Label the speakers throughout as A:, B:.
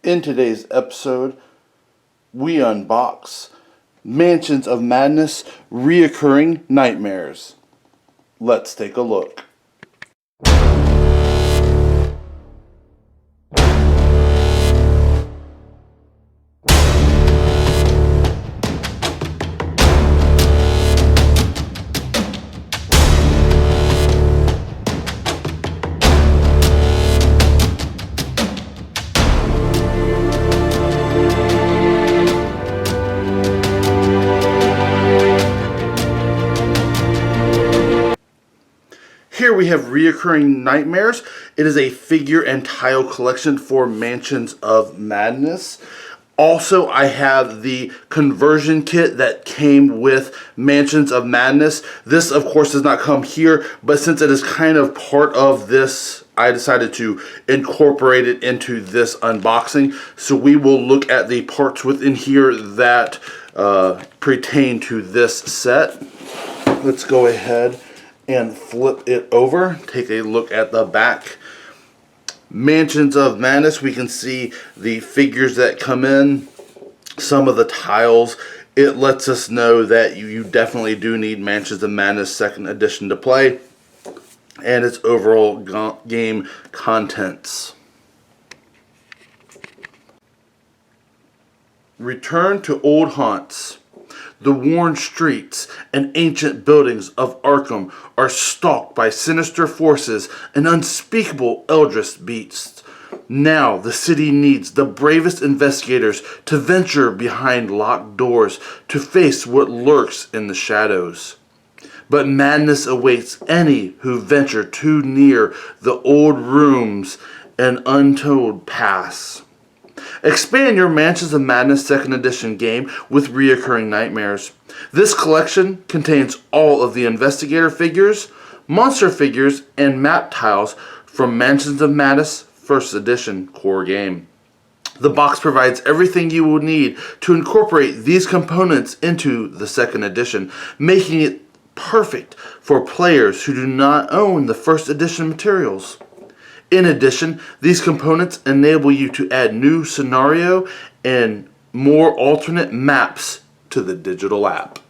A: In today's episode, we unbox Mansions of Madness Reoccurring Nightmares. Let's take a look. Here we have Reoccurring Nightmares. It is a figure and tile collection for Mansions of Madness. Also, I have the conversion kit that came with Mansions of Madness. This, of course, does not come here, but since it is kind of part of this, I decided to incorporate it into this unboxing. So we will look at the parts within here that pertain to this set. Let's go ahead and flip it over. Take a look at the back. Mansions of Madness, we can see the figures that come in, some of the tiles. It lets us know that you definitely do need Mansions of Madness 2nd edition to play, and its overall game contents. Return to old haunts. The worn streets and ancient buildings of Arkham are stalked by sinister forces and unspeakable eldritch beasts. Now the city needs the bravest investigators to venture behind locked doors to face what lurks in the shadows. But madness awaits any who venture too near the old rooms and untold past. Expand your Mansions of Madness 2nd edition game with Reoccurring Nightmares. This collection contains all of the investigator figures, monster figures, and map tiles from Mansions of Madness 1st edition core game. The box provides everything you will need to incorporate these components into the 2nd edition, making it perfect for players who do not own the 1st edition materials. In addition, these components enable you to add new scenario and more alternate maps to the digital app.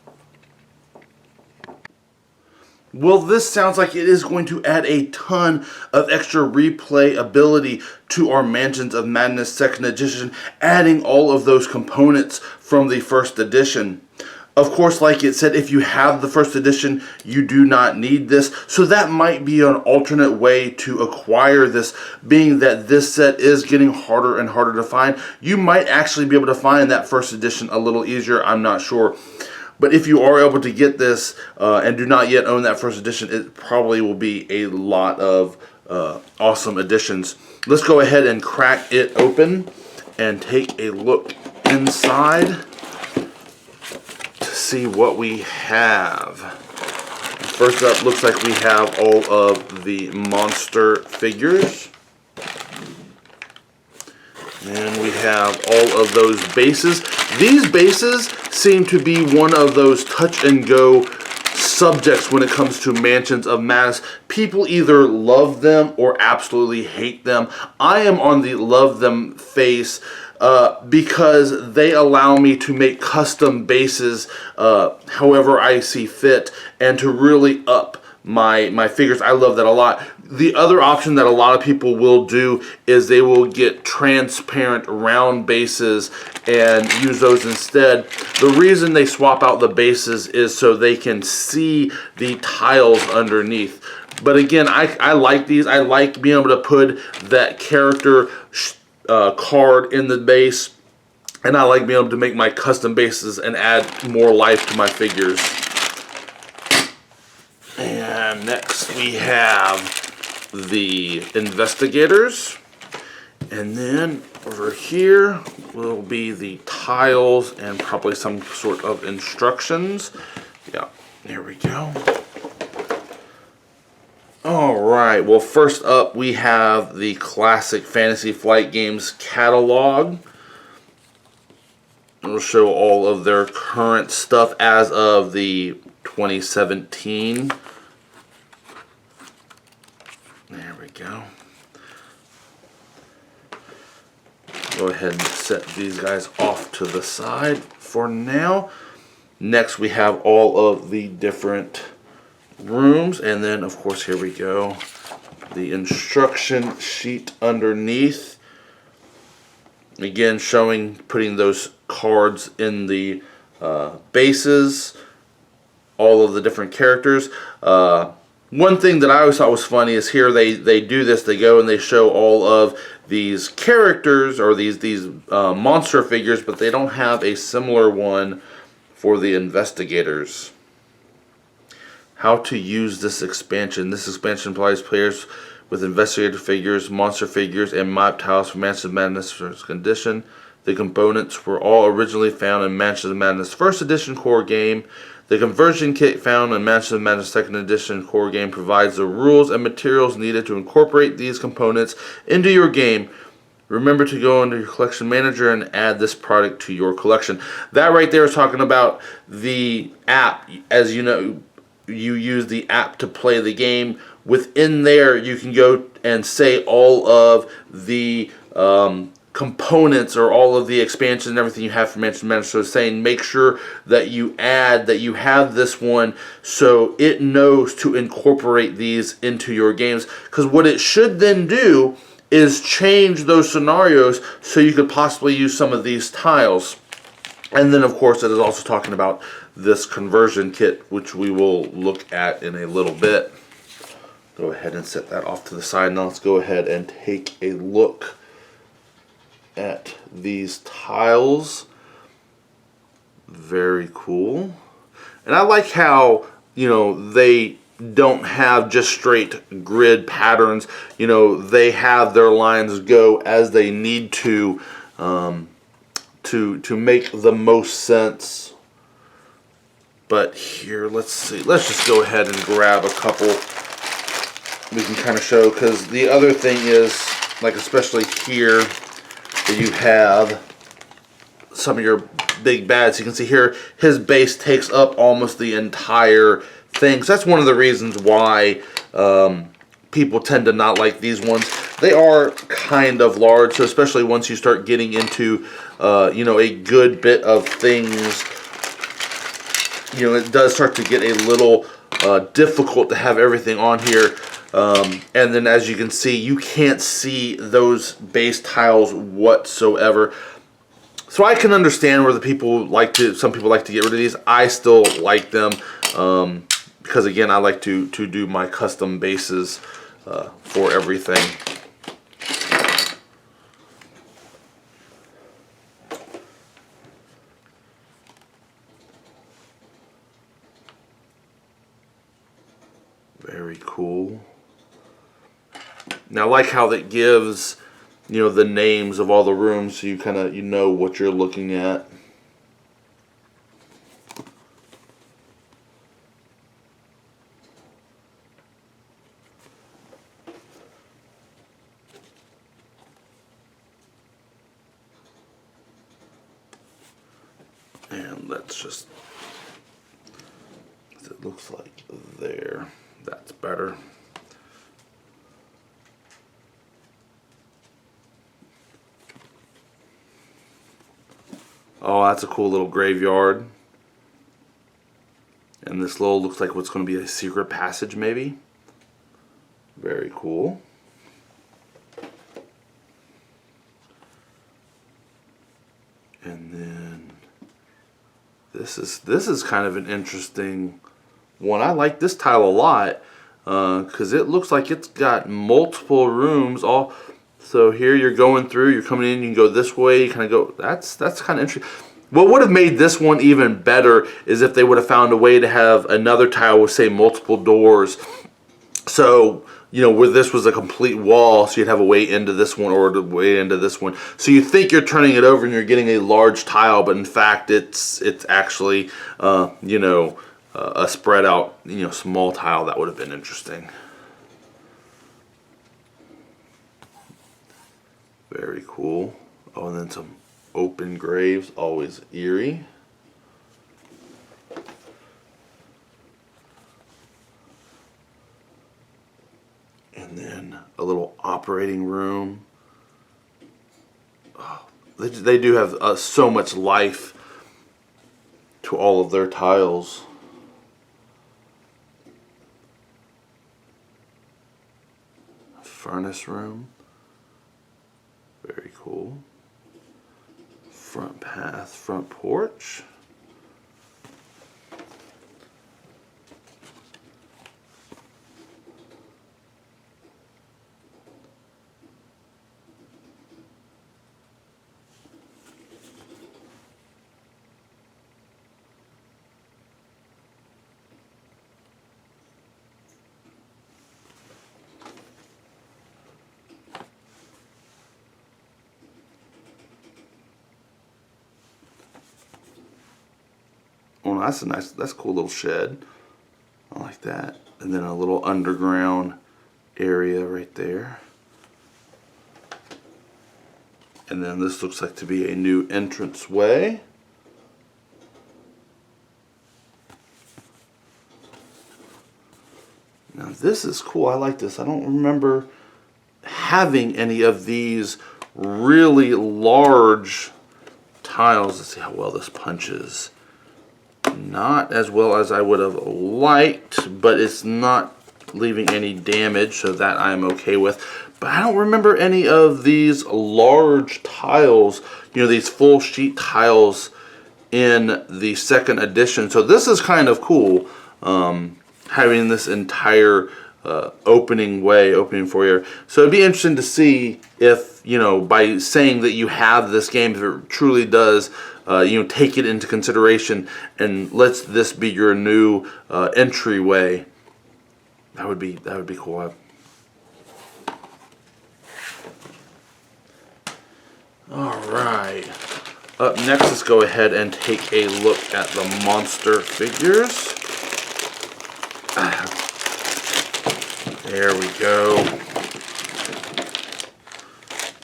A: Well, this sounds like it is going to add a ton of extra replay ability to our Mansions of Madness 2nd edition, adding all of those components from the 1st edition. Of course, like it said, if you have the 1st edition, you do not need this. So that might be an alternate way to acquire this, being that this set is getting harder and harder to find. You might actually be able to find that 1st edition a little easier, I'm not sure. But if you are able to get this and do not yet own that 1st edition, it probably will be a lot of awesome additions. Let's go ahead and crack it open and take a look inside. See what we have. First up, looks like we have all of the monster figures. And we have all of those bases. These bases seem to be one of those touch and go subjects when it comes to Mansions of Madness. People either love them or absolutely hate them. I am on the love them phase because they allow me to make custom bases however I see fit and to really up my figures. I love that a lot. The other option that a lot of people will do is they will get transparent round bases and use those instead. The reason they swap out the bases is so they can see the tiles underneath. But again, I like these. I like being able to put that character card in the base, and I like being able to make my custom bases and add more life to my figures. And next we have the investigators, and then over here will be the tiles and probably some sort of instructions. Yeah, there we go. Alright, well, first up we have the classic Fantasy Flight Games catalog. It'll show all of their current stuff as of the 2017. There we go. Go ahead and set these guys off to the side for now. Next we have all of the different rooms, and then of course here we go, the instruction sheet underneath. Again, showing putting those cards in the bases, all of the different characters. One thing that I always thought was funny is here they do this, they go and they show all of these characters or these monster figures, but they don't have a similar one for the investigators. How to use this expansion. This expansion provides players with investigator figures, monster figures, and map tiles for Mansions of Madness first edition. The components were all originally found in Mansions of Madness first edition core game. The conversion kit found in Mansions of Madness second edition core game provides the rules and materials needed to incorporate these components into your game. Remember to go into your collection manager and add this product to your collection. That right there is talking about the app. As you know, you use the app to play the game. Within there, you can go and say all of the components or all of the expansions and everything you have for Mansions of Madness. So it's saying make sure that you add that you have this one so it knows to incorporate these into your games. Because what it should then do is change those scenarios so you could possibly use some of these tiles. And then of course it is also talking about this conversion kit, which we will look at in a little bit. Go ahead and set that off to the side. Now let's go ahead and take a look at these tiles. Very cool. And I like how, you know, they don't have just straight grid patterns. You know, they have their lines go as they need to make the most sense. But here, let's see. Let's just go ahead and grab a couple we can kind of show, because the other thing is, like especially here, that you have some of your big bads. You can see here, his base takes up almost the entire thing. So that's one of the reasons why people tend to not like these ones. They are kind of large, so especially once you start getting into, you know, a good bit of things, you know, it does start to get a little difficult to have everything on here. And then as you can see, you can't see those base tiles whatsoever. So I can understand where some people like to get rid of these. I still like them because again, I like to do my custom bases for everything. Very cool. Now I like how that gives, you know, the names of all the rooms, so you kind of, you know what you're looking at. And let's just, it looks like there, that's better. Oh, that's a cool little graveyard. And this little looks like what's going to be a secret passage maybe. Very cool. And then this is kind of an interesting one. I like this tile a lot because it looks like it's got multiple rooms all. So here you're going through, you're coming in, you can go this way, you kind of go, that's kind of interesting. What would have made this one even better is if they would have found a way to have another tile with, say, multiple doors. So, you know, where this was a complete wall, so you'd have a way into this one or a way into this one. So you think you're turning it over and you're getting a large tile, but in fact it's actually, you know, a spread out, you know, small tile. That would have been interesting. Very cool. Oh, and then some open graves, always eerie. And then a little operating room. Oh, They do have so much life to all of their tiles. Furnace room. Very cool. Front path, front porch. Oh, that's a nice, that's a cool little shed. I like that. And then a little underground area right there. And then this looks like to be a new entrance way. Now this is cool. I like this. I don't remember having any of these really large tiles. Let's see how well this punches. Not as well as I would have liked, but it's not leaving any damage, so that I'm okay with. But I don't remember any of these large tiles, you know, these full sheet tiles in the second edition. So this is kind of cool, having this entire opening foyer. So it'd be interesting to see if, you know, by saying that you have this game, if it truly does, you know, take it into consideration and lets this be your new entryway. That would be cool. All right. Up next, let's go ahead and take a look at the monster figures. There we go.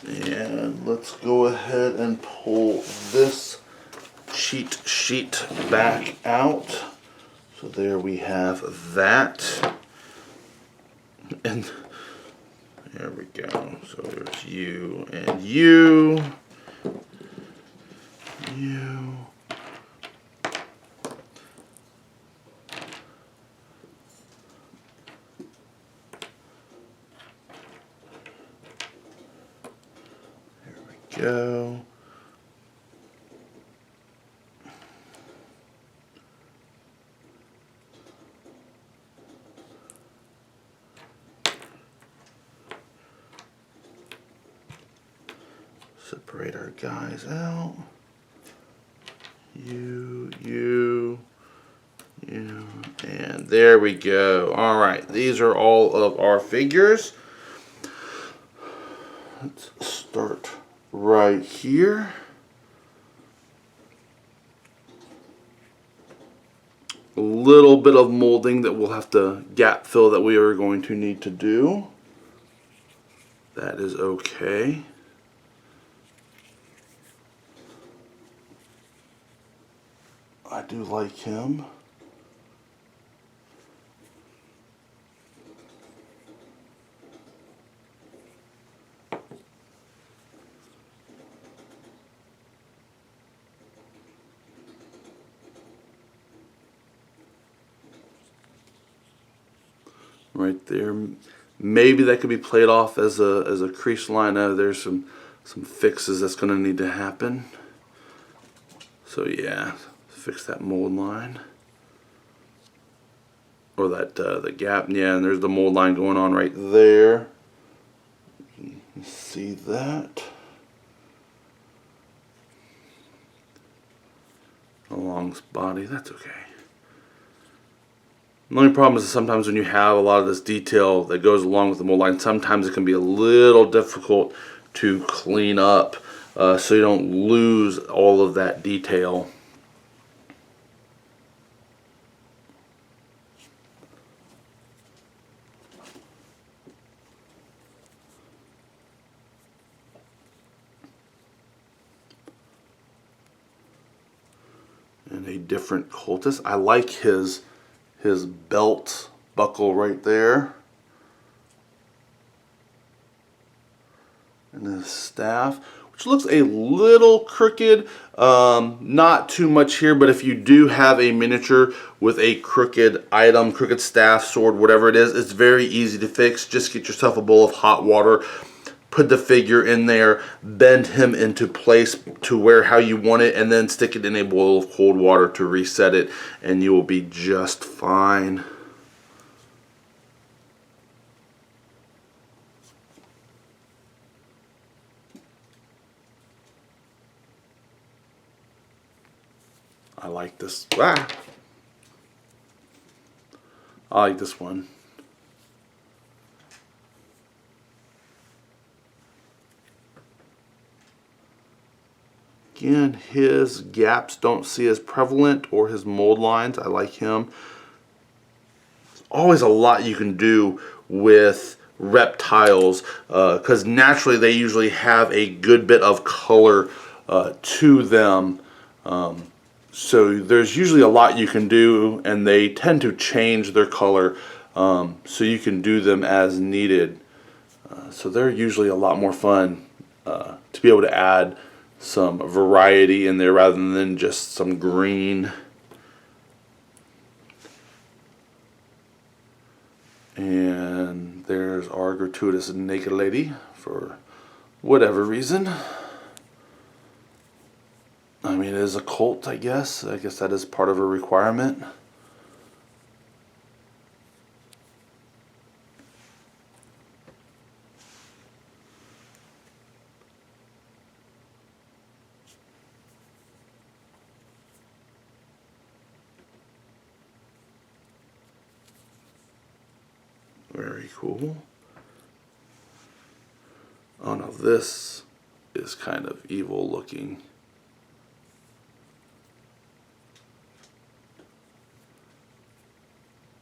A: And let's go ahead and pull this cheat sheet back out. So there we have that. And there we go. So there's you and you. You. Go. Separate our guys out. You, and there we go. All right, these are all of our figures. Let's start right here. A little bit of molding that we'll have to gap fill that we are going to need to do. That is okay. I do like him. Right there. Maybe that could be played off as a crease line. There's some fixes that's going to need to happen. So yeah, fix that mold line. Or that the gap. Yeah, and there's the mold line going on right there. You can see that. Along his body, that's okay. The only problem is that sometimes when you have a lot of this detail that goes along with the mold line, sometimes it can be a little difficult to clean up so you don't lose all of that detail. And a different cultist. I like his belt buckle right there. And his staff, which which looks a little crooked. Not too much here, but if you do have a miniature with a crooked item, crooked staff, sword, whatever it is, it's very easy to fix. Just get yourself a bowl of hot water, put the figure in there, bend him into place to where how you want it, and then stick it in a bowl of cold water to reset it, and you will be just fine. I like this. I like this one. Again, his gaps don't see as prevalent, or his mold lines. I like him. There's always a lot you can do with reptiles because naturally they usually have a good bit of color to them. So there's usually a lot you can do, and they tend to change their color, so you can do them as needed. So they're usually a lot more fun to be able to add some variety in there rather than just some green. And there's our gratuitous naked lady for whatever reason. I mean, it is a cult, I guess. I guess that is part of a requirement. Very cool. Oh no, this is kind of evil looking.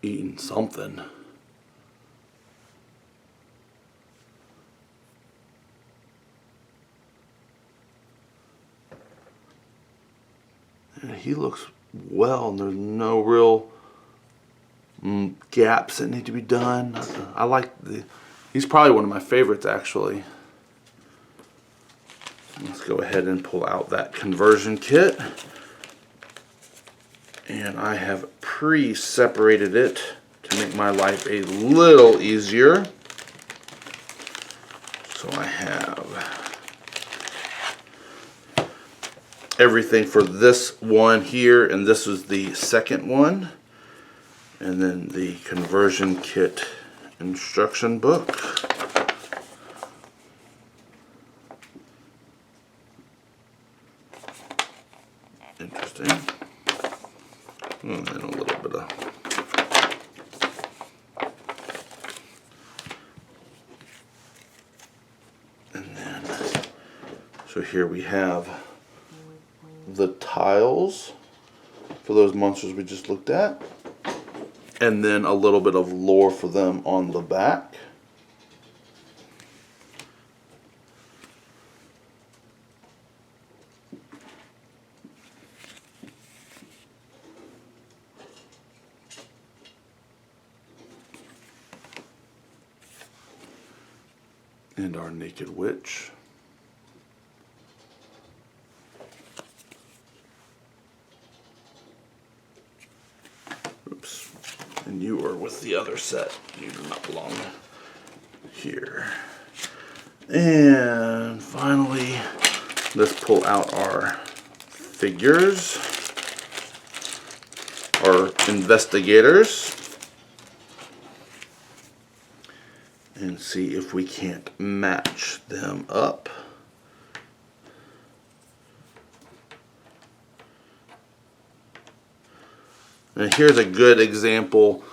A: Eating something. And he looks well, and there's no real gaps that need to be done. I like he's probably one of my favorites actually. Let's go ahead and pull out that conversion kit. And I have pre-separated it to make my life a little easier. So I have everything for this one here, and this is the second one. And then the conversion kit instruction book. Interesting. And then a little bit of so here we have the tiles for those monsters we just looked at, and then a little bit of lore for them on the back. And our naked witch. Oops. And you are with the other set. You do not belong here. And finally, let's pull out our figures. Our investigators. And see if we can't match them up. And here's a good example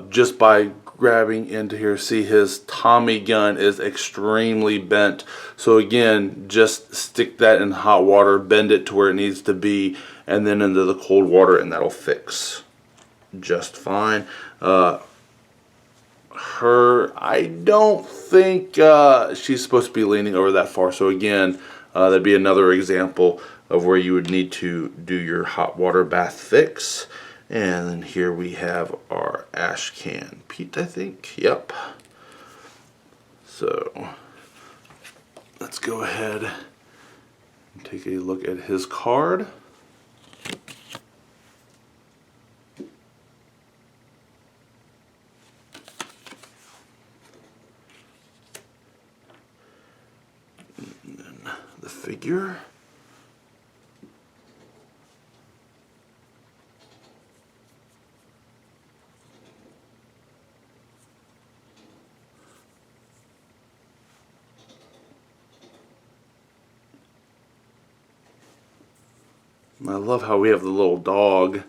A: just by grabbing into here. See, his Tommy gun is extremely bent. So again, just stick that in hot water, bend it to where it needs to be, and then into the cold water, and that'll fix just fine. I don't think she's supposed to be leaning over that far. So again, that'd be another example of where you would need to do your hot water bath fix. And then here we have our ash can Pete, I think. Yep. So let's go ahead Take a look at his card. And then the figure. I love how we have the little dog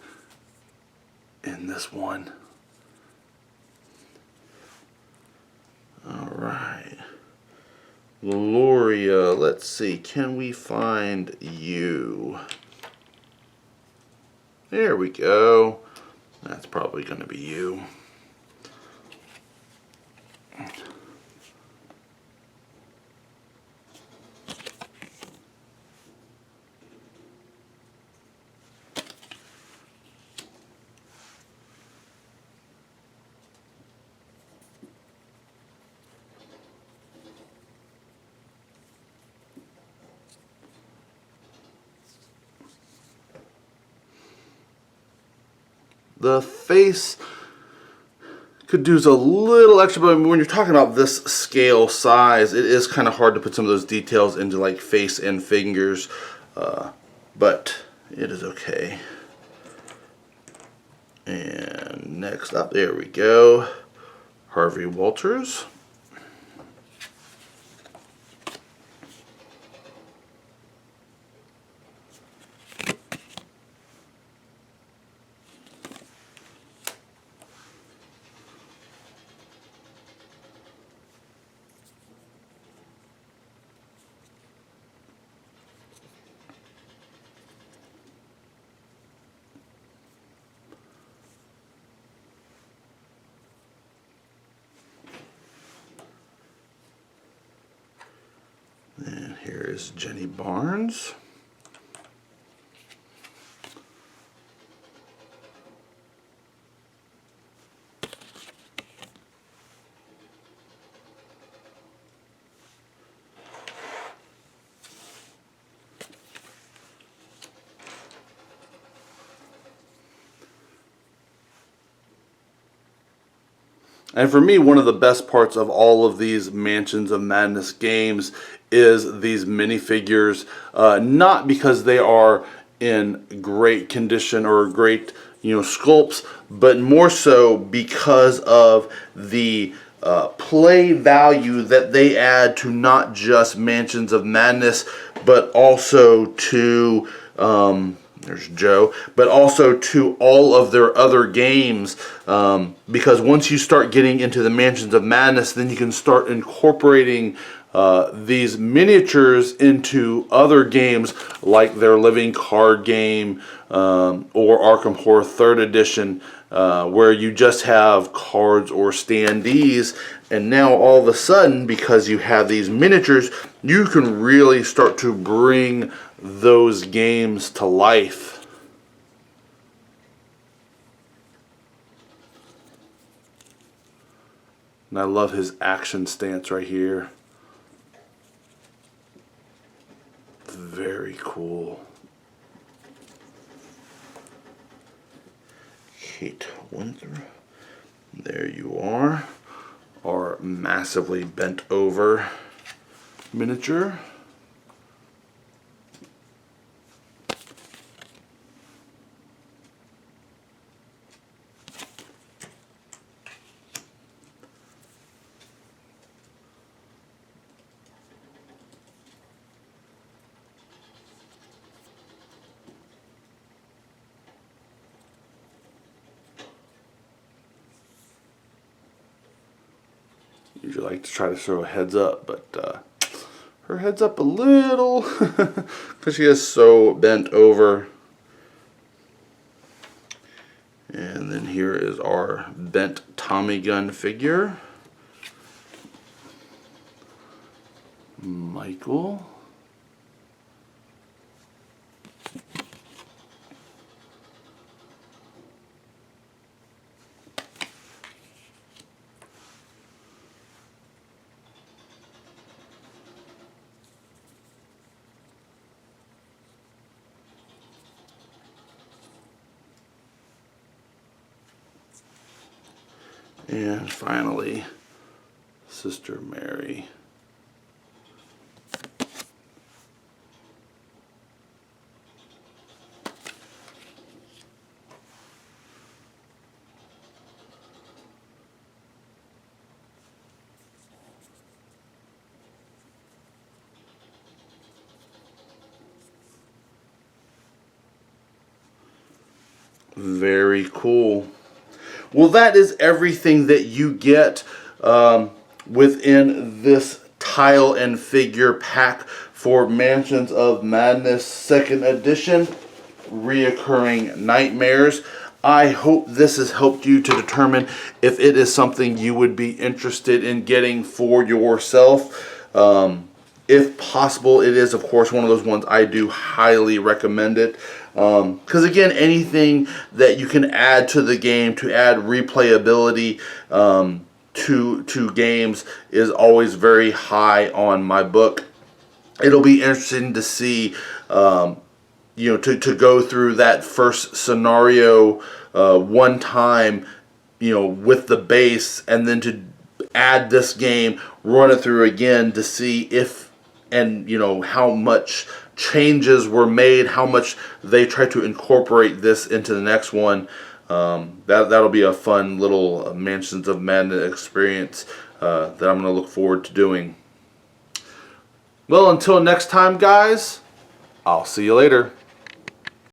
A: in this one. Alright. Gloria, let's see, can we find you? There we go. That's probably going to be you. The face could use a little extra, but when you're talking about this scale size, it is kind of hard to put some of those details into like face and fingers, but it is okay. And next up, there we go, Harvey Walters. And here is Jenny Barnes. And for me, one of the best parts of all of these Mansions of Madness games is these minifigures. Not because they are in great condition or great, sculpts, but more so because of the play value that they add to not just Mansions of Madness, but also to there's Joe, but also to all of their other games, because once you start getting into the Mansions of Madness, then you can start incorporating these miniatures into other games like their living card game, or Arkham Horror 3rd Edition, where you just have cards or standees, and now all of a sudden, because you have these miniatures, you can really start to bring those games to life. And I love his action stance right here. Very cool. Kate Windsor. There you are. Our massively bent over miniature. Usually like to try to throw a heads up, but her head's up a little because she is so bent over. And then here is our bent Tommy gun figure. Michael. And finally, Sister Mary. Very cool. Well, that is everything that you get within this tile and figure pack for Mansions of Madness 2nd Edition, Reoccurring Nightmares. I hope this has helped you to determine if it is something you would be interested in getting for yourself. If possible, it is, of course, one of those ones I do highly recommend it. Because, again, anything that you can add to the game to add replayability to games is always very high on my book. It'll be interesting to see, to go through that first scenario one time, with the base, and then to add this game, run it through again to see if and how much changes were made, how much they try to incorporate this into the next one. That'll be a fun little Mansions of Madness experience that I'm going to look forward to doing. Well, until next time, guys, I'll see you later.